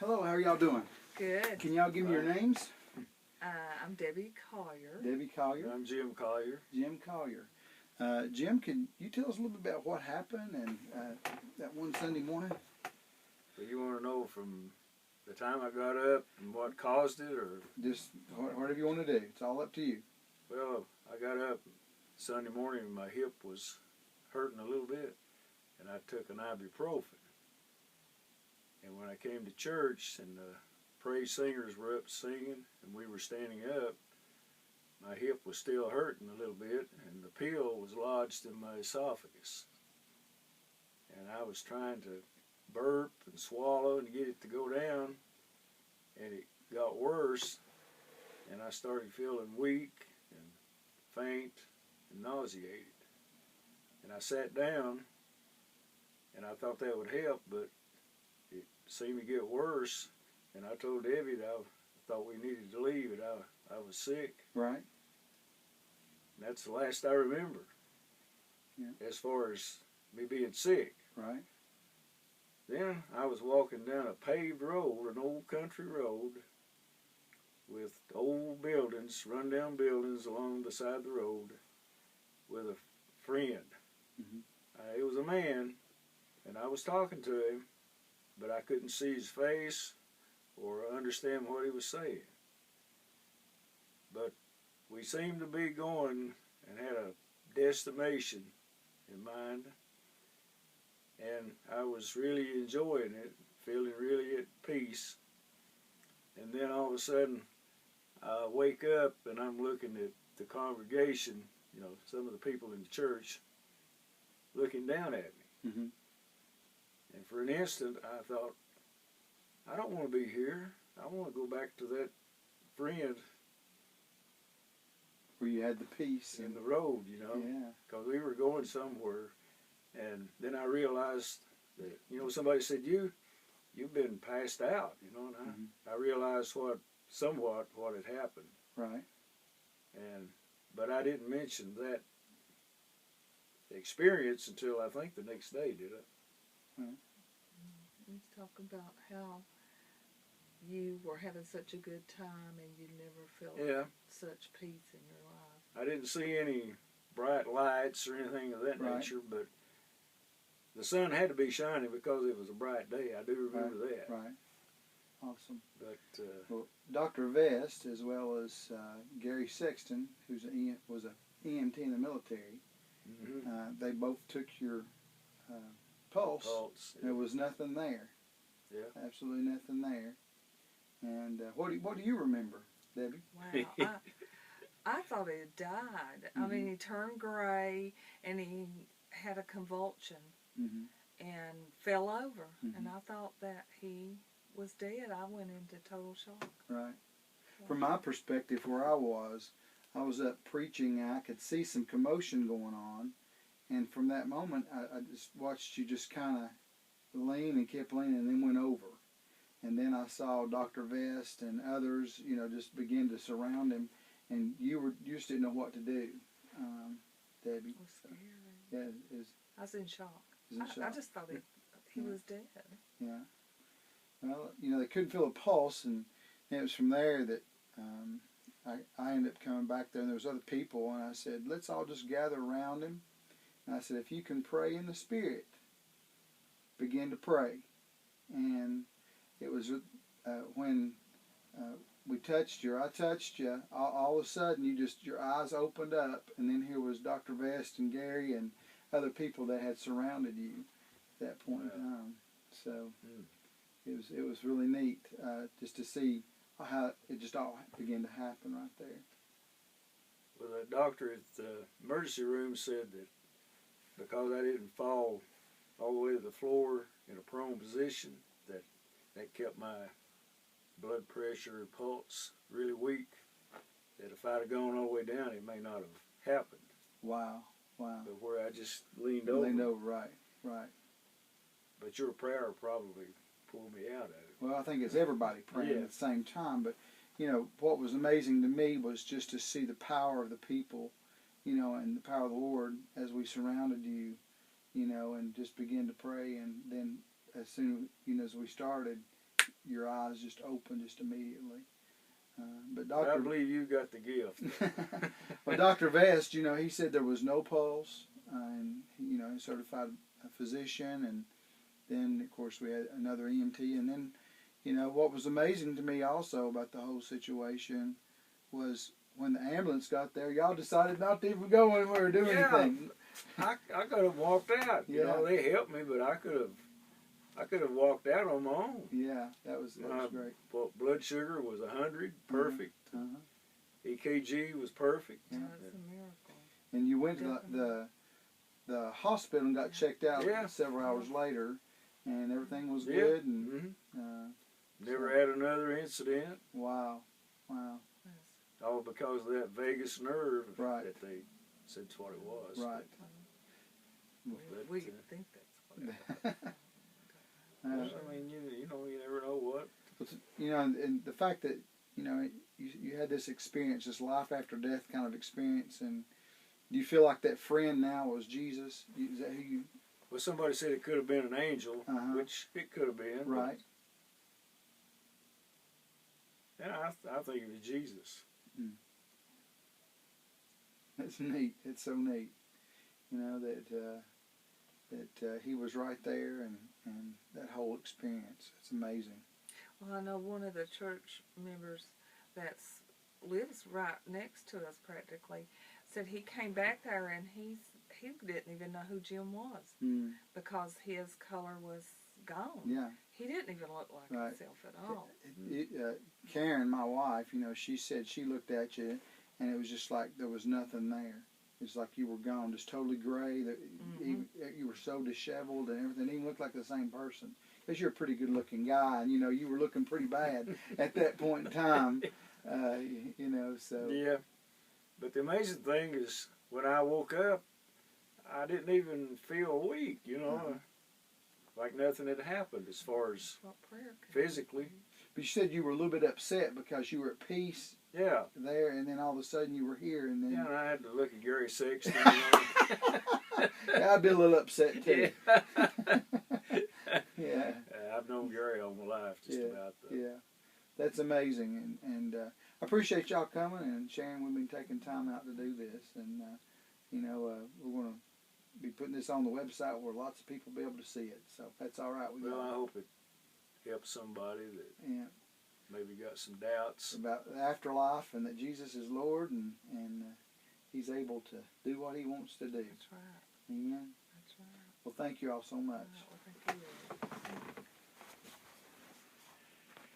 Hello, how are y'all doing? Good. Can y'all give me your names? I'm Debbie Collier. Debbie Collier. I'm Jim Collier. Jim Collier. Jim, can you tell us a little bit about what happened and that one Sunday morning? So you want to know from the time I got up and what caused it, or Just whatever you want to do. It's all up to you. well, I got up Sunday morning and my hip was hurting a little bit, and I took an ibuprofen. And when I came to church and the praise singers were up singing and we were standing up, my hip was still hurting a little bit, and the pill was lodged in my esophagus. And I was trying to burp and swallow and get it to go down, and it got worse, and I started feeling weak and faint and nauseated. And I sat down, and I thought that would help, but it seemed to get worse, and I told Debbie that I thought we needed to leave it. I was sick. Right. And that's the last I remember, as far as me being sick. Right. Then I was walking down a paved road, an old country road, with old buildings, run-down buildings along the side of the road, with a friend. Mm-hmm. It was a man, and I was talking to him, but I couldn't see his face or understand what he was saying. But we seemed to be going and had a destination in mind, and I was really enjoying it, feeling really at peace. And then all of a sudden, I wake up and I'm looking at the congregation, some of the people in the church, looking down at me. Mm-hmm. And for an instant, I thought, I don't want to be here. I want to go back to that friend Where you had the peace in the road, Yeah. because we were going somewhere. And then I realized that, somebody said, you've been passed out, and I realized somewhat what had happened. Right. But I didn't mention that experience until I think the next day, did I? Right. Let's talk about how you were having such a good time and you never felt such peace in your life. I didn't see any bright lights or anything of that nature, but the sun had to be shining because it was a bright day. I do remember that. Right. Awesome. But well, Dr. Vest, as well as Gary Sexton, who was an EMT in the military, they both took your pulse. Yeah. There was nothing there. Yeah. Absolutely nothing there. And what do you remember, Debbie? Wow. I thought he had died. I mean, he turned gray and he had a convulsion and fell over. And I thought that he was dead. I went into total shock. Right. From my perspective, where I was up preaching, and I could see some commotion going on. And from that moment, I just watched you just kind of lean and kept leaning and then went over. And then I saw Dr. Vest and others, just begin to surround him. And you just didn't know what to do, Debbie. It was scary. Yeah, I was in shock. shock. I just thought he was dead. Yeah. Well, they couldn't feel a pulse, and it was from there that I ended up coming back there, and there was other people, and I said, let's all just gather around him. And I said, if you can pray in the Spirit, begin to pray. And it was when I touched you, all of a sudden your eyes opened up, and then here was Dr. Vest and Gary and other people that had surrounded you at that point in time. So it was really neat just to see how it just all began to happen right there. Well, the doctor at the emergency room said that because I didn't fall all the way to the floor in a prone position, that kept my blood pressure and pulse really weak, that if I'd have gone all the way down, it may not have happened. Wow. But where I just leaned over. Right. But your prayer probably pulled me out of it. Well, I think it's everybody praying at the same time. But, what was amazing to me was just to see the power of the people, and the power of the Lord as we surrounded you, and just begin to pray. And then as soon as we started, your eyes just opened just immediately. But I Dr. believe you got the gift. Well, Dr. Vest, he said there was no pulse, and he's a certified physician, and then of course we had another EMT, and then what was amazing to me also about the whole situation was when the ambulance got there, y'all decided not to even go anywhere or do anything. I could have walked out. Yeah. They helped me, but I could have walked out on my own. Yeah, that was great. Well, blood sugar was 100, perfect. Uh-huh. EKG was perfect. Yeah. That's a miracle. And you went to the hospital and got checked out Yeah. several hours later, and everything was good. And Mm-hmm. Never had another incident. Wow. All because of that vagus nerve Right. that they said that's what it was. Right. But, We think that's what it is. I mean, you never know what. And the fact that you had this experience, this life after death kind of experience, and do you feel like that friend now was Jesus? Is that who you? Well, somebody said it could have been an angel, Uh-huh. which it could have been. Right. Yeah, I think it was Jesus. That's neat. It's so neat. That he was right there, and that whole experience. It's amazing. Well, I know one of the church members that lives right next to us practically said he came back there and he didn't even know who Jim was because his color was gone. Yeah. He didn't even look like Right. himself at all. Karen, my wife, she said she looked at you, and it was just like there was nothing there. It's like you were gone, just totally gray. That you were so disheveled and everything. It even looked like the same person. Because you're a pretty good-looking guy, and you were looking pretty bad at that point in time. So Yeah. But the amazing thing is, when I woke up, I didn't even feel weak. Like nothing had happened as far as What prayer could physically. But you said you were a little bit upset because you were at peace Yeah. there, and then all of a sudden you were here, and then Yeah, and I had to look at Gary Sexton. Yeah, I'd be a little upset too. Yeah. I've known Gary all my life, just about. Yeah, that's amazing, and I appreciate y'all coming and sharing with me, taking time out to do this, and we're going to be putting this on the website where lots of people will be able to see it. So if that's all right with Well, I y'all. hope it helps somebody that Yeah. maybe got some doubts. About the afterlife, and that Jesus is Lord, and He's able to do what He wants to do. That's right. Amen. That's right. Well, thank you all so much. Wow.